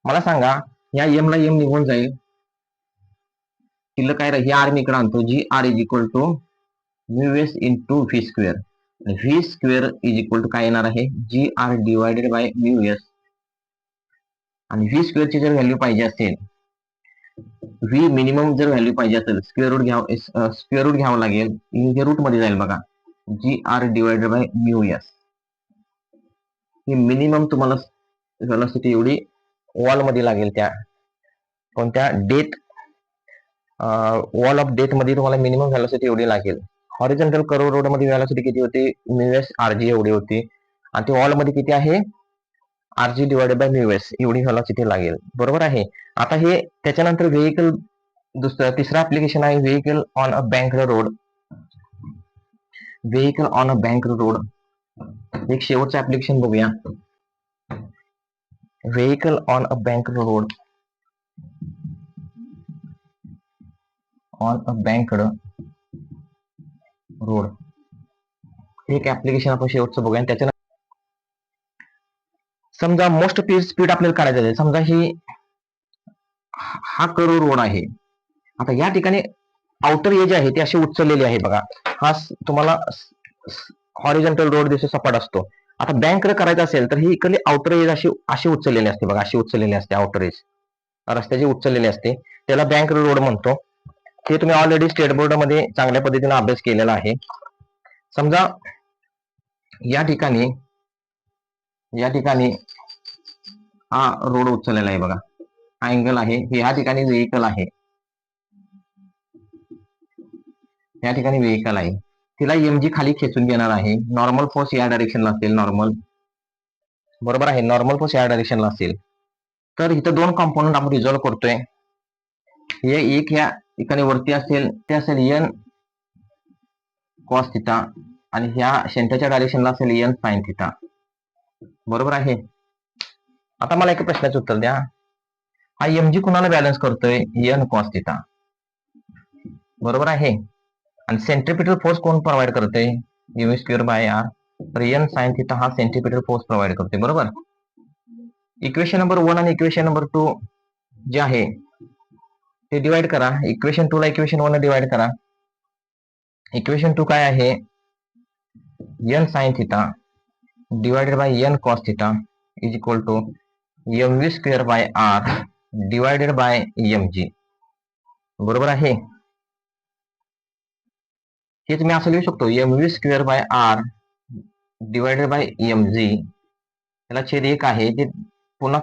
मला सांगा, या एम ला एम निघून जाईल, तिला काय ही आर मी इकडे आणतो. G r is equal to mu s into v square. V square is equal to काय येणार आहे g r divided by mu s. आणि व्ही स्क्वेअरची जर व्हॅल्यू पाहिजे असेल, व्ही मिनिमम जर व्हॅल्यू पाहिजे असेल स्क्वेअर रूट घ्यावं लागेल. हे रूट मध्ये जाईल बघा, g r divided by mu s. ही मिनिमम तुम्हाला व्हेलॉसिटी एवढी वॉल मध्ये लागेल. त्या कोणत्या डेथ वॉल ऑफ डेथ मध्ये तुम्हाला मिनिमम व्हेलॉसिटी एवढी लागेल. हॉरिझॉन्टल कर्व रोड मध्ये व्हेलॉसिटी किती होती म्यू एस आर जी एवढी होती, आणि ती वॉल मध्ये किती आहे r g divided by mu s एवढी व्हेलॉसिटी लागेल. बरोबर आहे. आता हे त्याच्यानंतर व्हेकल तिसरं ऍप्लिकेशन आहे vehicle on a bank road. Vehicle on a bank road एक शेवटचं ऍप्लिकेशन बघूया. Vehicle on a bank road, on a bank road एक ऍप्लिकेशन आपण शेवटचं बघूया. त्याच्या समजा मोस्ट स्पीड आपल्याला काढायचं आहे. समजा ही हा कर्व रोड आहे. आता या ठिकाणी आउटर एज आहे ती अशी उचललेली आहे बघा. हा तुम्हाला हॉरिझॉन्टल रोड दिसतो सपाट असतो. आता बँक करायचं असेल तर ही इकडे आउटर एज अशी उचललेली असते बघा, अशी उचललेली असते आउटर एज रस्त्याची उचललेली असते, त्याला बँक रोड म्हणतो. ते तुम्ही ऑलरेडी स्टेट बोर्ड मध्ये चांगल्या पद्धतीने अभ्यास केलेला आहे. समजा या ठिकाणी हा रोड उचललेला आहे बघा, अँगल आहे या ठिकाणी व्हेकल आहे, या ठिकाणी व्हेकल आहे. तिला एमजी खाली खेचून घेणार आहे. नॉर्मल फोर्स या डायरेक्शनला असेल, नॉर्मल बरोबर आहे, नॉर्मल फोर्स या डायरेक्शनला असेल. तर इथं दोन कॉम्पोनंट आपण रिझॉल्व्ह करतोय. हे एक या ठिकाणी वरती असेल ते असेल एन कॉस थिटा, आणि ह्या सेंटरच्या डायरेक्शनला असेल एन साइन थिटा. बरोबर आहे. आता मला एका प्रश्नाचं उत्तर द्या. हा एमजी कुणाला बॅलन्स करतोय एन कॉस थिटा, बरोबर आहे. आणि सेंट्रिपिटल फोर्स कोण प्रोव्हाइड करते एम स्क्वेअर बाय आर, तर एन साइन थिटा हा सेंट्रिपिटल फोर्स प्रोव्हाइड करते. बरोबर. इक्वेशन नंबर 1 आणि इक्वेशन नंबर 2 जे आहे ते डिवाइड करा. इक्वेशन 2 ला इक्वेशन 1 डिवाइड करा. इक्वेशन 2 काय आहे n sine theta divided by n cos theta is equal to m V square by r divided by m g. बरोबर आहे. हे तुम्ही असं लिहू शकतो m V square by R divided by m g. त्याला छेद एक आहे ते पुन्हा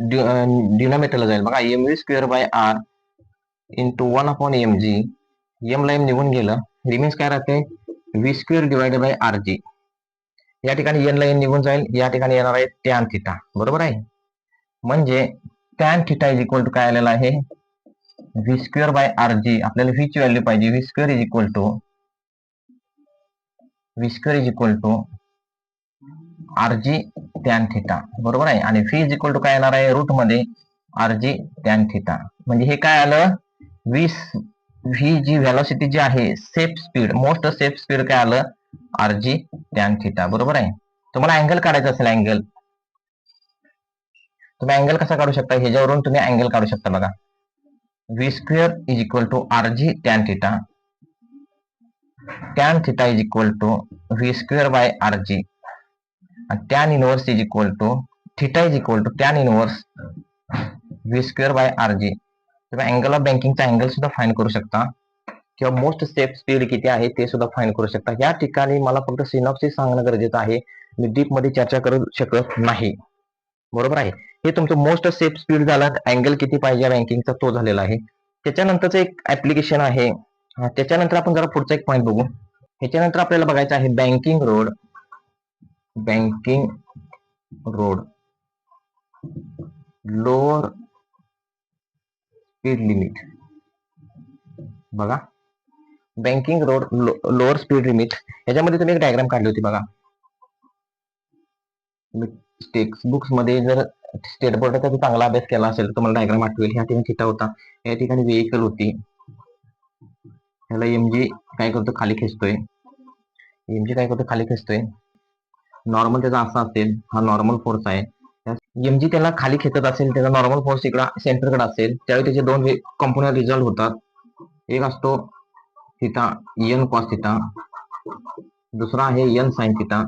डिनॉमिनेटरला जाईल बघा, m V square by r into 1 upon m g. M ला एम निघून गेलं, रिमेन्स काय राहते v square divided by r g. या ठिकाणी एन ला एन निघून जाईल, या ठिकाणी येणार आहे टॅन थिटा. बरोबर आहे. म्हणजे tan theta is equal to काय आलेला आहे v square by r g. आपल्याला व्ही ची व्हॅल्यू पाहिजे, v square is equal to r g tan theta. बरोबर आहे. आणि व्ही इज इक्वल टू काय येणार आहे रूट मध्ये आर जी टॅन थिटा. म्हणजे हे काय आलं व्ही जी व्हेलॉसिटी जी आहे safe speed, most safe speed काय आलं आर जी टॅन थिटा. बरोबर आहे. तुम्हाला अँगल काढायचा असेल, अँगल तुम्ही अँगल कसा काढू शकता, ह्याच्यावरून तुम्ही अँगल काढू शकता बघा. V square is equal to r g tan theta, tan theta is equal to v square by r g, tan inverse is equal to theta is equal to tan inverse v square by r g. तुम्ही angle of बँकिंगचा angle सुद्धा find करू शकता, किंवा most safe speed किती आहे ते सुद्धा फाईंड करू शकता. या ठिकाणी मला फक्त सिनॉप्सिस सांगणं गरजेचं आहे, मी डीप मध्ये चर्चा करू शकत नाही. बरोबर आहे. हे तुमचं मोस्ट सेफ स्पीड झालं, अँगल किती पाहिजे बँकिंगचा तो झालेला आहे. त्याच्यानंतरच एक ऍप्लिकेशन आहे, त्याच्यानंतर आपण जरा पुढचा एक पॉईंट बघू. ह्याच्यानंतर आपल्याला बघायचं आहे banking road lower speed limit. बघा, banking road lower speed limit, याच्यामध्ये तुम्ही एक डायग्राम काढली होती बघा. टेक्स्ट बुक्स मध्ये जर स्टेट बोर्डाचा चांगला अभ्यास केला असेल तर तुम्हाला डायग्राम आठवेल. ह्या ठिकाणी थिटा होता, या ठिकाणी व्हेइकल होती, ह्याला एमजी काय करतो, खाली खेचतोय. एमजी काय करतो, खाली खेचतोय. नॉर्मल त्याचा असा असेल, हा नॉर्मल फोर्स आहे. एमजी त्याला खाली खेचत असेल, त्याचा नॉर्मल फोर्स इकडे सेंटरकडे असेल, त्यावेळी त्याचे दोन कॉम्पोनंट रिझॉल्व्ह होतात. एक असतो थिटा एन कॉस थिटा, दुसरा आहे एन साइन थिटा.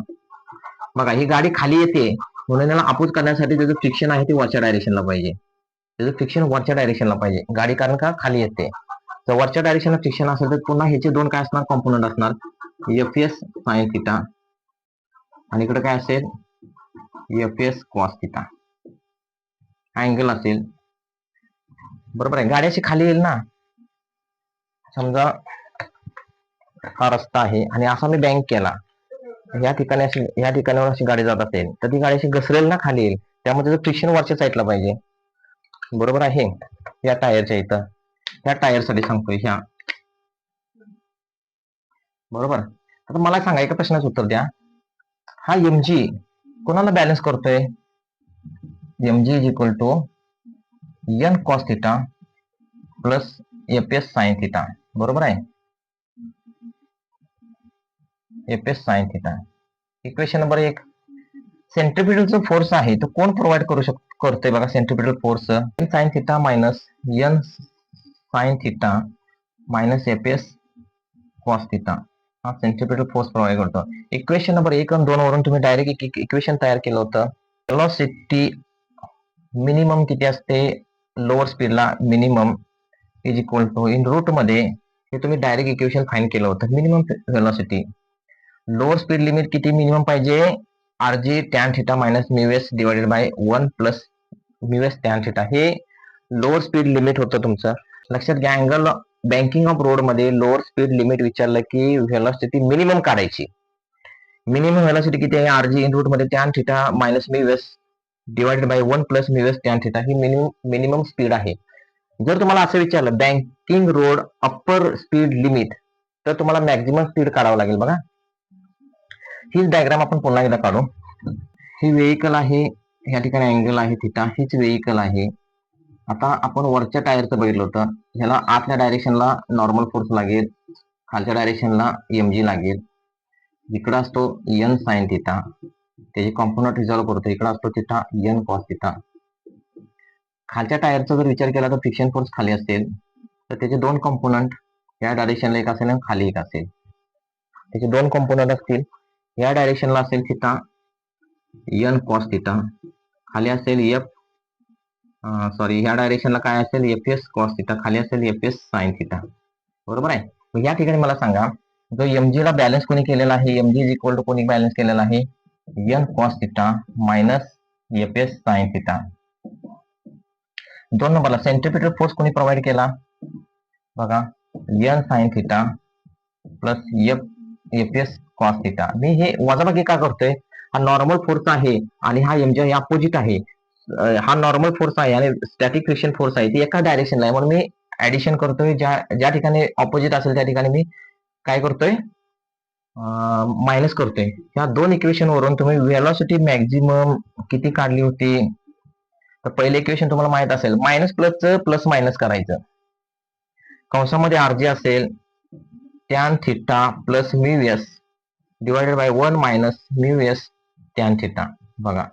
बघा, ही गाडी खाली येते म्हणून त्याला अपोज करण्यासाठी त्याचं फ्रिक्शन आहे ते वरच्या डायरेक्शनला पाहिजे. त्याचं फ्रिक्शन वरच्या डायरेक्शनला पाहिजे गाडी, कारण का खाली येते. तर वरच्या डायरेक्शनला फ्रिक्शन असेल तर पुन्हा ह्याचे दोन काय असणार, कॉम्पोनंट असणार, एफ एस साइन थिटा आणि इकडे काय असेल, F s cos theta. Angle असेल, बरोबर आहे. गाडी अशी खाली येईल ना, समजा हा रस्ता आहे आणि असा मी बँक केला, या ठिकाणी अशी, या ठिकाणावर अशी गाडी जात असेल तर ती गाडी अशी घसरेल ना, खाली येईल. त्यामध्ये फ्रिक्शन वरच्या साईडला पाहिजे, बरोबर आहे. या टायरच्या इथं, ह्या टायरसाठी सांगतोय ह्या, बरोबर. आता मला सांगा, एका प्रश्नाचं उत्तर द्या. हा एमजी कोणाला बॅलन्स करतोय? M g is equal to n cos theta plus f s sine theta, बरोबर आहे. F s sine theta. Equation number 1. सेंट्रिपिटलचा फोर्स आहे तो कोण प्रोव्हाइड करतोय बघा, centripetal force n sine theta minus n sine theta minus f s cos theta, हा centripetal force provide करतो. इक्वेशन नंबर 1 आणि 2 वरून तुम्ही डायरेक्ट एक इक्वेशन तयार केलं होतं. वेलोसिटी मिनिमम किती असते लोअर स्पीडला, minimum is equal to in root मध्ये, हे तुम्ही डायरेक्ट इक्वेशन फाइंड केलं होतं. Minimum velocity, lower speed limit किती मिनिमम पाहिजे, r g tan theta minus mu s divided by 1 plus mu s tan theta, हे लोअर स्पीड लिमिट होतं तुमचं. लक्षात घ्या, अँगल बँकिंग ऑफ रोड मध्ये लोअर स्पीड लिमिट विचारलं की व्हेलॉसिटी मिनिमम काढायची. मिनिमम व्हेलॉसिटी किती आहे, आरजी इन रूट मध्ये tan theta minus mu s divided by 1 plus mu s tan theta, ही मिनिमम स्पीड आहे. जर तुम्हाला असं विचारलं banking road upper speed limit, तर तुम्हाला मॅक्झिमम स्पीड काढावं लागेल. बघा, हीच डायग्राम आपण पुन्हा एकदा काढू. ही व्हेइकल आहे, ह्या ठिकाणी अँगल आहे थिटा, हीच व्हेइकल आहे. आता आपण वरच्या टायरचं बघितलं होतं, ह्याला आतल्या डायरेक्शनला नॉर्मल फोर्स लागेल, खालच्या डायरेक्शनला एमजी लागेल. इकडं असतो एन साइन थिटा, त्याचे कॉम्पोनंट रिझॉल्व्ह करतो, इकडं असतो थिटा एन कॉस थिटा. खालच्या टायरचा जर विचार केला तर फ्रिक्शन फोर्स खाली असेल, तर त्याचे दोन कॉम्पोनंट, या डायरेक्शनला एक असेल आणि खाली एक असेल. त्याचे दोन कॉम्पोनंट असतील, या डायरेक्शनला असेल थिटा एन कॉस थिटा, खाली असेल ह्या डायरेक्शनला काय असेल, एफ एस कॉस थिटा, खाली असेल एफ एस साइन थिटा, बरोबर आहे. मग या ठिकाणी मला सांगा, जो एमजी ला बॅलन्स कोणी केलेला आहे, एमजी इज इक्वल टू कोणी बॅलन्स केलेला आहे, n cos theta minus f s sine theta. 2 नंबरला सेंट्रिपिटल फोर्स कोणी प्रोव्हाइड केला, बघा, n sine theta plus f s cos theta. मी हे वजाबाकी का करतोय, हा नॉर्मल फोर्स आहे आणि हा एमजी अपोजिट आहे. हा नॉर्मल फोर्स आहे आणि स्टॅटिक फ्रिक्शन फोर्स आहे, ती एका डायरेक्शनला आहे, म्हणून मी ऍडिशन करतोय. ज्या ठिकाणी ऑपोजिट असेल त्या ठिकाणी मी काय करतोय, मायनस करतोय. ह्या दोन इक्वेशन वरून तुम्ही व्हेलॉसिटी मॅक्झिमम किती काढली होती, तर पहिले इक्वेशन तुम्हाला माहित असेल, मायनस प्लसचं प्लस मायनस करायचं, कंसामध्ये आरजी असेल tan theta plus mu s divided by 1 minus mu s tan theta. बघा,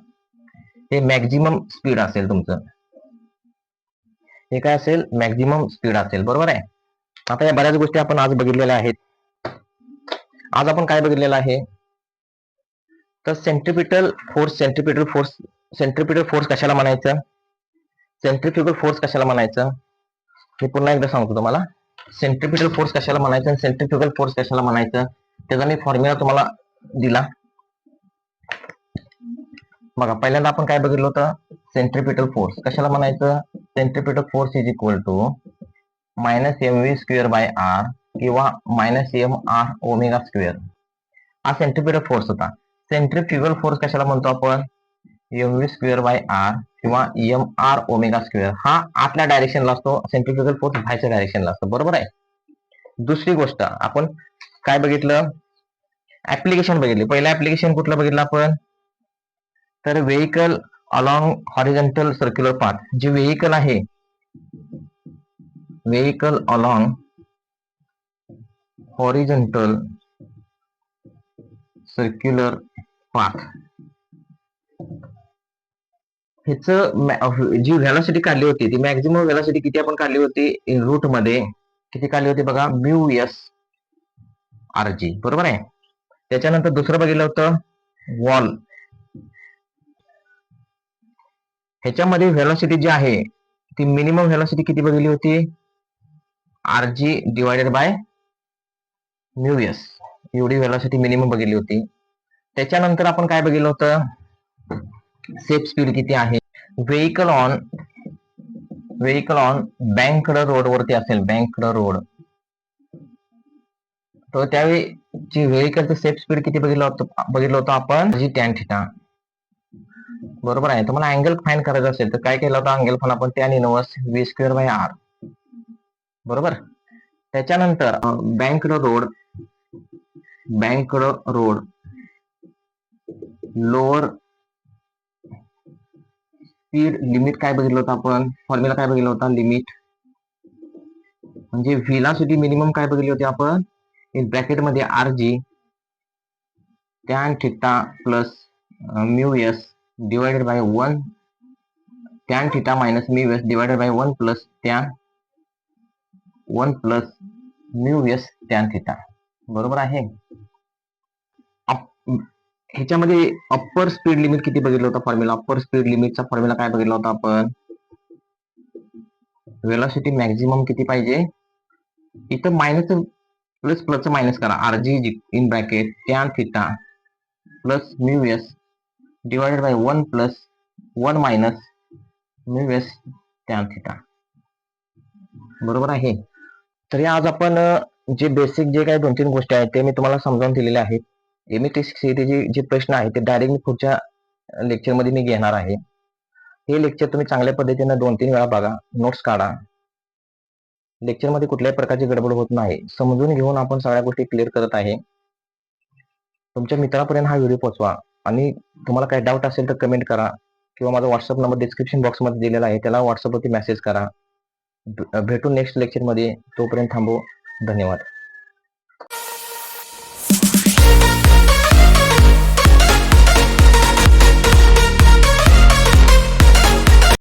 हे मॅक्झिमम स्पीड असेल तुमचं, हे काय असेल, मॅक्झिमम स्पीड असेल, बरोबर आहे. आता या बऱ्याच गोष्टी आपण आज बघितलेल्या आहेत. आज आपण काय बघितलेलं आहे, तर सेंट्रिपिटल फोर्स कशाला म्हणायचं, सेंट्रिफ्युगल फोर्स कशाला म्हणायचं, हे पुन्हा एकदा सांगतो तुम्हाला. सेंट्रिपिटल फोर्स कशाला म्हणायचं आणि सेंट्रिफ्युगल फोर्स कशाला म्हणायचं, त्याचा मी फॉर्म्युला तुम्हाला दिला. बघा, पहिल्यांदा आपण काय बघितलं होतं, सेंट्रिपिटल फोर्स कशाला म्हणायचं, centripetal force is equal to minus m V square by R किंवा minus M R omega square हा सेंट्रिपिटल फोर्स होता. सेंट्रिफ्युगल फोर्स कशाला म्हणतो आपण? M V square by R किंवा एम आर ओमेगा स्क्वेअर. हा आतल्या डायरेक्शनला असतो, सेंट्रिफ्युगल फोर्स बाहेरच्या डायरेक्शनला असतो. बरोबर आहे. दुसरी गोष्ट आपण काय बघितलं? ऍप्लिकेशन बघितली. पहिलं ऍप्लिकेशन कुठलं बघितलं आपण? तर vehicle along horizontal circular path. जे व्हेइकल आहे, vehicle along horizontal circular path, ह्याच जी व्हेलॉसिटी काढली होती ती मॅक्झिमम व्हेलॉसिटी किती आपण काढली होती रूट मध्ये? किती काढली होती बघा? Mu s r g. बरोबर आहे. त्याच्यानंतर दुसरं बघितलं होतं वॉल. ह्याच्यामध्ये व्हेलॉसिटी जी आहे ती मिनिमम व्हेलॉसिटी किती बघितली होती? R g divided by mu s. एवढी व्हेलॉसिटी मिनिमम बघितली होती. त्याच्यानंतर आपण काय बघितलं होतं? सेफ स्पीड किती आहे? व्हेइकल ऑन बँकड रोड वरती असेल, बँकड रोड, तर त्यावेळी जी व्हेइकलचं सेफ स्पीड किती बघितलं होतं आपण? जी टॅन थिटा. बरोबर आहे. तुम्हाला अँगल फाइंड करायचा असेल तर काय केलं होतं? अँगल फाइंड आपण tan inverse v square by r. बरोबर. त्याच्यानंतर banked road lower speed limit काय बघितलं होतं आपण? फॉर्म्युला काय बघितला होता? लिमिट म्हणजे व्हेलॉसिटी मिनिमम काय बघितली होती आपण? इन ब्रॅकेट मध्ये r g tan theta plus mu s divided by 1 tan theta minus mu s divided by 1 plus mu s tan theta. बरोबर आहे. ह्याच्यामध्ये अप्पर स्पीड लिमिट किती बघितलं होतं फॉर्म्युला? अप्पर स्पीड लिमिटचा फॉर्म्युला काय बघितला होता आपण? व्हेलॉसिटी मॅक्झिमम किती पाहिजे? इथं मायनस प्लस प्लस मायनस करा. R g in bracket tan theta plus mu s divided by 1 plus 1 minus mu s tan theta. बरोबर आहे. तरी आज आपण जे बेसिक जे काही 2-3 गोष्टी आहेत ते मी तुम्हाला समजावून दिलेले आहेत. एमएससीईटीचे जे प्रश्न आहेत ते डायरेक्ट मी पुढच्या लेक्चरमध्ये मी घेणार आहे. हे लेक्चर तुम्ही चांगल्या पद्धतीने 2-3 वेळा बघा, नोट्स काढा. लेक्चरमध्ये कुठल्याही प्रकारची गडबड होत नाही. समजून घेऊन आपण सगळ्या गोष्टी क्लिअर करत आहे. तुमच्या मित्रापर्यंत हा व्हिडिओ पोहोचवा आणि तुम्हाला काही डाऊट असेल तर कमेंट करा किंवा माझा व्हॉट्सअप नंबर डिस्क्रिप्शन बॉक्समध्ये दिलेला आहे, त्याला व्हॉट्सअपवरती मेसेज करा. भेटू नेक्स्ट लेक्चरमध्ये. तोपर्यंत थांबू. धन्यवाद.